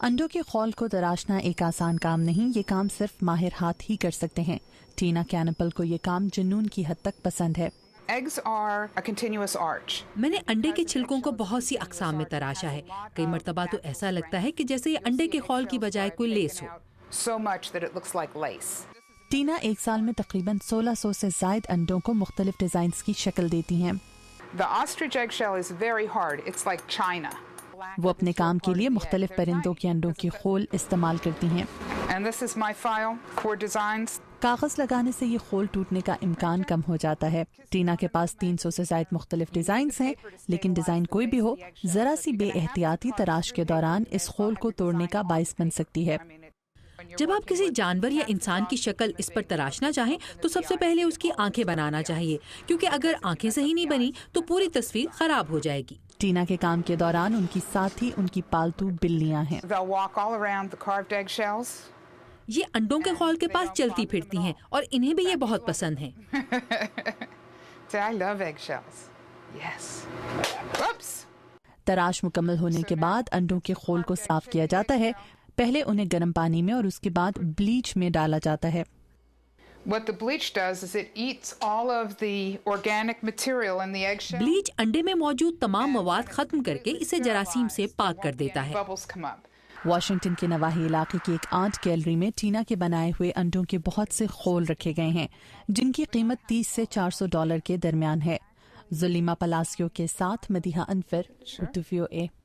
انڈوں کے خول کو تراشنا ایک آسان کام نہیں، یہ کام صرف ماہر ہاتھ ہی کر سکتے ہیں۔ ٹینا کینپل کو یہ کام جنون کی حد تک پسند ہے۔ میں نے انڈے کے چھلکوں کو بہت سی اقسام میں تراشا ہے۔ کئی مرتبہ تو ایسا لگتا ہے کہ جیسے یہ انڈے کے خول کی بجائے کوئی لیس ہو۔ ٹینا ایک سال میں تقریباً 1600 سے زائد انڈوں کو مختلف ڈیزائنز کی شکل دیتی ہیں۔ وہ اپنے کام کے لیے مختلف پرندوں کے انڈوں کی خول استعمال کرتی ہیں۔ کاغذ لگانے سے یہ خول ٹوٹنے کا امکان کم ہو جاتا ہے۔ ٹینا کے پاس 300 سے زائد مختلف ڈیزائنز ہیں، لیکن ڈیزائن کوئی بھی ہو، ذرا سی بے احتیاطی تراش کے دوران اس خول کو توڑنے کا باعث بن سکتی ہے۔ جب آپ کسی جانور یا انسان کی شکل اس پر تراشنا چاہیں تو سب سے پہلے اس کی آنکھیں بنانا چاہیے، کیونکہ اگر آنکھیں صحیح نہیں بنی تو پوری تصویر خراب ہو جائے گی۔ ٹینا کے کام کے دوران ان کی ساتھی ان کی پالتو بلیاں ہیں۔ یہ انڈوں کے خول کے پاس چلتی پھرتی ہیں اور انہیں بھی یہ بہت پسند ہیں۔ تراش مکمل ہونے کے بعد انڈوں کے خول کو صاف کیا جاتا ہے۔ پہلے انہیں گرم پانی میں اور اس کے بعد بلیچ میں ڈالا جاتا ہے۔ بلیچ انڈے میں موجود تمام مواد ختم کر کے اسے جراثیم سے پاک کر دیتا ہے۔ واشنگٹن کے نواحی علاقے کی ایک آرٹ گیلری میں ٹینا کے بنائے ہوئے انڈوں کے بہت سے خول رکھے گئے ہیں، جن کی قیمت $30 سے $400 کے درمیان ہے۔ زلیما پلاسیو کے ساتھ مدیحہ انفر، اردو VOA۔